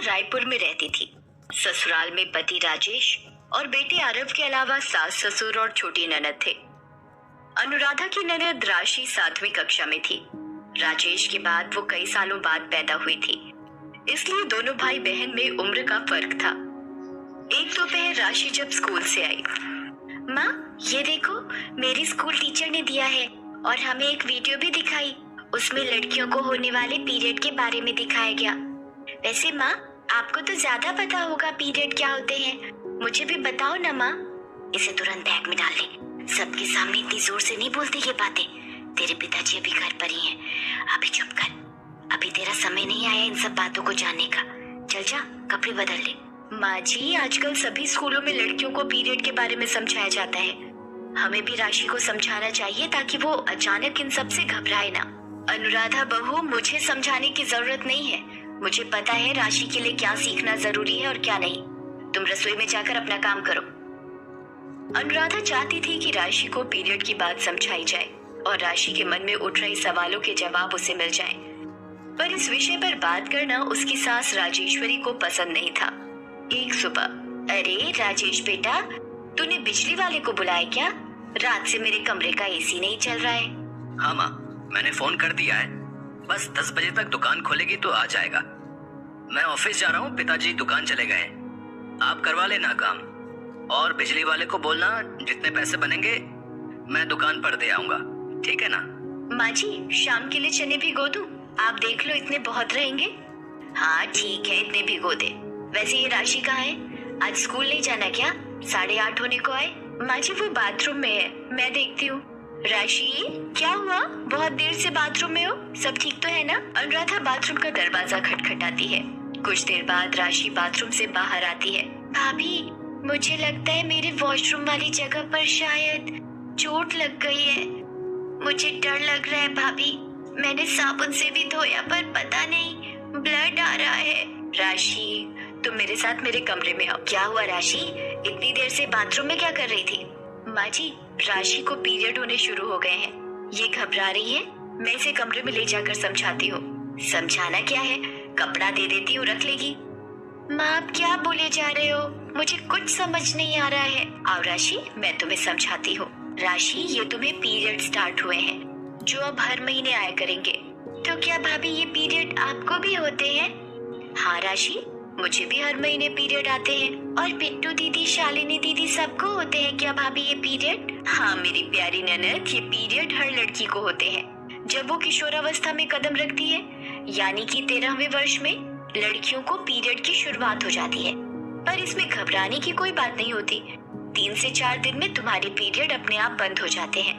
रायपुर में रहती थी। ससुराल में पति राजेश और बेटे आरव के अलावा सास ससुर और छोटी ननद थे। अनुराधा की ननद राशि 7वीं कक्षा में थी। राजेश के बाद वो कई सालों बाद पैदा हुई थी, इसलिए दोनों भाई बहन में उम्र का फर्क था। एक दोपहर राशि जब स्कूल से आई, माँ ये देखो मेरी स्कूल टीचर ने दिया है और हमें एक वीडियो भी दिखाई। उसमें लड़कियों को होने वाले पीरियड के बारे में दिखाया गया। वैसे माँ आपको तो ज्यादा पता होगा पीरियड क्या होते हैं, मुझे भी बताओ ना माँ। इसे तुरंत बैग में डाल ले, सबके सामने इतनी जोर से नहीं बोलते ये बातें। तेरे पिताजी अभी घर पर ही हैं, अभी चुप कर, अभी तेरा समय नहीं आया इन सब बातों को जानने का। चल जा कपड़े बदल ले। माँ जी आजकल सभी स्कूलों में लड़कियों को पीरियड के बारे में समझाया जाता है, हमें भी राशि को समझाना चाहिए ताकि वो अचानक इन सब से घबराए ना। अनुराधा बहू मुझे समझाने की जरूरत नहीं है, मुझे पता है राशि के लिए क्या सीखना जरूरी है और क्या नहीं। तुम रसोई में जाकर अपना काम करो। अनुराधा चाहती थी कि राशि को पीरियड की बात समझाई जाए और राशि के मन में उठ रहे सवालों के जवाब उसे मिल जाएं। पर इस विषय पर बात करना उसकी सास राजेश्वरी को पसंद नहीं था। एक सुबह, अरे राजेश बेटा तूने बिजली वाले को बुलाया क्या? रात से मेरे कमरे का एसी नहीं चल रहा है। हाँ माँ, मैंने फोन कर दिया है, बस 10 बजे तक दुकान खोलेगी तो आ जाएगा। मैं ऑफिस जा रहा हूँ, पिताजी दुकान चले गए, आप करवा लेना काम। और बिजली वाले को बोलना जितने पैसे बनेंगे मैं दुकान पर दे आऊंगा, ठीक है ना? माँ जी शाम के लिए चने भिगो दूं? आप देख लो इतने बहुत रहेंगे। हाँ ठीक है इतने भिगो दे। वैसे ये राशि कहाँ है? आज स्कूल नहीं जाना क्या? 8:30 होने को आए। माँ जी वो बाथरूम में है, मैं देखती हूँ। राशि क्या हुआ, बहुत देर से बाथरूम में हो, सब ठीक तो है ना? अनुराधा बाथरूम का दरवाजा खटखटाती है। कुछ देर बाद राशि बाथरूम से बाहर आती है। भाभी मुझे लगता है मेरे वॉशरूम वाली जगह पर शायद चोट लग गई है, मुझे डर लग रहा है भाभी। मैंने साबुन से भी धोया पर पता नहीं ब्लड आ रहा है। राशि तुम मेरे साथ मेरे कमरे में आओ। क्या हुआ राशि, इतनी देर से बाथरूम में क्या कर रही थी? माँ जी राशि को पीरियड होने शुरू हो गए हैं, ये घबरा रही है, मैं इसे कमरे में ले जाकर समझाती हूँ। समझाना क्या है, कपड़ा दे देती हूँ रख लेगी। माँ आप क्या बोले जा रहे हो, मुझे कुछ समझ नहीं आ रहा है। आओ राशि मैं तुम्हें समझाती हूँ। राशि ये तुम्हें पीरियड स्टार्ट हुए हैं जो अब हर महीने आया करेंगे। तो क्या भाभी ये पीरियड आपको भी होते हैं? हाँ राशि मुझे भी हर महीने पीरियड आते हैं। और बिट्टू दीदी शालिनी दीदी सबको होते हैं क्या भाभी ये पीरियड? हाँ मेरी प्यारी ननद ये पीरियड हर लड़की को होते हैं जब वो किशोरावस्था में कदम रखती है, यानी कि 13वें वर्ष में लड़कियों को पीरियड की शुरुआत हो जाती है। पर इसमें घबराने की कोई बात नहीं होती, 3 से 4 दिन में तुम्हारे पीरियड अपने आप बंद हो जाते हैं।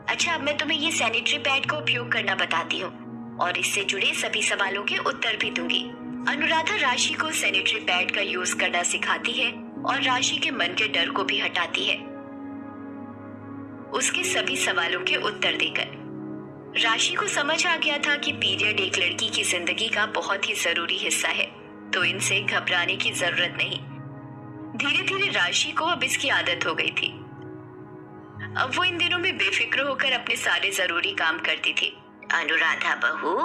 अच्छा अब मैं तुम्हें ये सैनिटरी पैड का उपयोग करना बताती हूँ और इससे जुड़े सभी सवालों के उत्तर भी दूंगी। अनुराधा राशि को सैनिटरी पैड का यूज करना सिखाती है और राशि के मन के डर को भी हटाती है उसके सभी सवालों के उत्तर देकर। राशि को समझ आ गया था कि पीरियड एक लड़की की जिंदगी का बहुत ही जरूरी हिस्सा है, तो इनसे घबराने की जरूरत नहीं। धीरे धीरे राशि को अब इसकी आदत हो गई थी। अब वो इन दिनों में बेफिक्र होकर अपने सारे जरूरी काम करती थी। अनुराधा बहू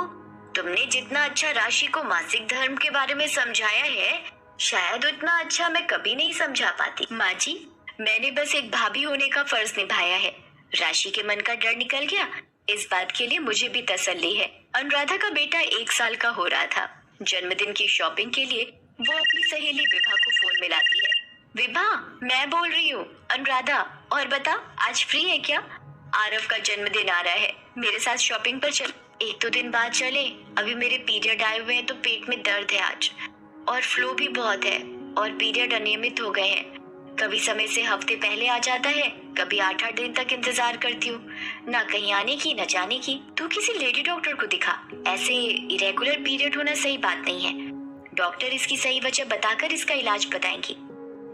तुमने जितना अच्छा राशि को मासिक धर्म के बारे में समझाया है शायद उतना अच्छा मैं कभी नहीं समझा पाती। माँ जी मैंने बस एक भाभी होने का फर्ज निभाया है, राशि के मन का डर निकल गया, इस बात के लिए मुझे भी तसल्ली है। अनुराधा का बेटा 1 साल का हो रहा था। जन्मदिन की शॉपिंग के लिए वो अपनी सहेली विभा को फोन मिलाती है। विभा मैं बोल रही हूँ। अनुराधा और बता आज फ्री है क्या? आरव का जन्मदिन आ रहा है, मेरे साथ शॉपिंग पर चल। 1-2 दिन बाद चले, अभी मेरे पीरियड आए हुए हैं तो पेट में दर्द है आज और फ्लो भी बहुत है और पीरियड अनियमित हो गए हैं। कभी समय से हफ्ते पहले आ जाता है, कभी 8-8 दिन तक इंतजार करती हूँ, ना कहीं आने की ना जाने की। तू किसी लेडी डॉक्टर को दिखा, ऐसे इरेगुलर पीरियड होना सही बात नहीं है। डॉक्टर इसकी सही वजह बताकर इसका इलाज बताएंगी।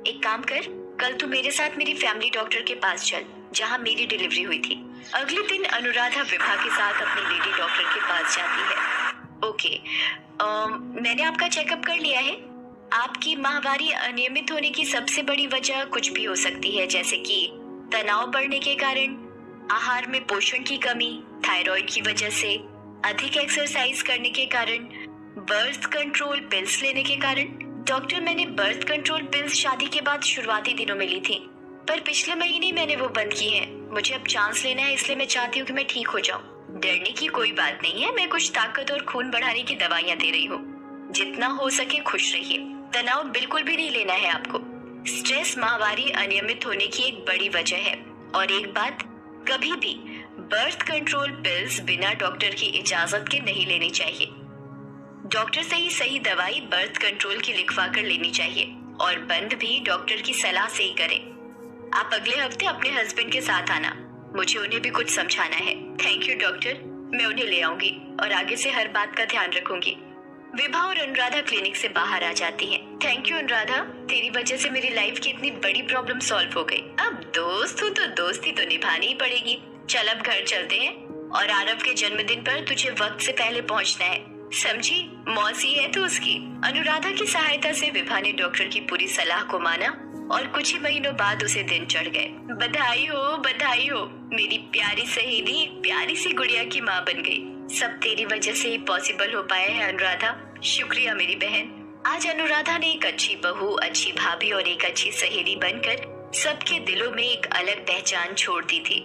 एक काम कर, कल तू मेरे साथ मेरी फैमिली डॉक्टर के पास चल जहाँ मेरी डिलीवरी हुई थी। अगले दिन अनुराधा विभा के साथ अपनी लेडी डॉक्टर के पास जाती है। ओके मैंने आपका चेकअप कर लिया है। आपकी माहवारी अनियमित होने की सबसे बड़ी वजह कुछ भी हो सकती है, जैसे कि तनाव बढ़ने के कारण, आहार में पोषण की कमी, थायराइड की वजह से, अधिक एक्सरसाइज करने के कारण, बर्थ कंट्रोल पिल्स लेने के कारण? डॉक्टर, मैंने बर्थ कंट्रोल पिल्स शादी के बाद शुरुआती दिनों में ली थी, पर पिछले महीने मैंने वो बंद की है। मुझे अब चांस लेना है, इसलिए मैं चाहती हूँ कि मैं ठीक हो जाऊँ। डरने की कोई बात नहीं है, मैं कुछ ताकत और खून बढ़ाने की दवाइयाँ दे रही हूँ। जितना हो सके खुश रहिए, तनाव बिल्कुल भी नहीं लेना है आपको। स्ट्रेस माहवारी अनियमित होने की एक बड़ी वजह है। और एक बात, कभी भी बर्थ कंट्रोल पिल्स बिना डॉक्टर की इजाजत के नहीं लेनी चाहिए। डॉक्टर से ही सही दवाई बर्थ कंट्रोल की लिखवा कर लेनी चाहिए, और बंद भी डॉक्टर की सलाह से ही करें। आप अगले हफ्ते अपने हस्बैंड के साथ आना, मुझे उन्हें भी कुछ समझाना है। थैंक यू डॉक्टर, मैं उन्हें ले आऊंगी और आगे से हर बात का ध्यान रखूंगी। विभा और अनुराधा क्लिनिक से बाहर आ जाती हैं। थैंक यू अनुराधा, तेरी वजह से मेरी लाइफ की इतनी बड़ी प्रॉब्लम सॉल्व हो गई। अब दोस्त हूँ तो दोस्ती तो निभानी ही पड़ेगी। चल अब घर चलते हैं, और आरव के जन्मदिन पर तुझे वक्त से पहले पहुंचना है, समझी? मौसी है तो उसकी। अनुराधा की सहायता से विभा ने डॉक्टर की पूरी सलाह को माना और कुछ ही महीनों बाद उसे दिन चढ़ गए। बधाई हो, मेरी प्यारी सहेली एक प्यारी सी गुड़िया की माँ बन गई। सब तेरी वजह से ही पॉसिबल हो पाया है अनुराधा, शुक्रिया मेरी बहन। आज अनुराधा ने एक अच्छी बहू, अच्छी भाभी और एक अच्छी सहेली बनकर सबके दिलों में एक अलग पहचान छोड़ दी थी।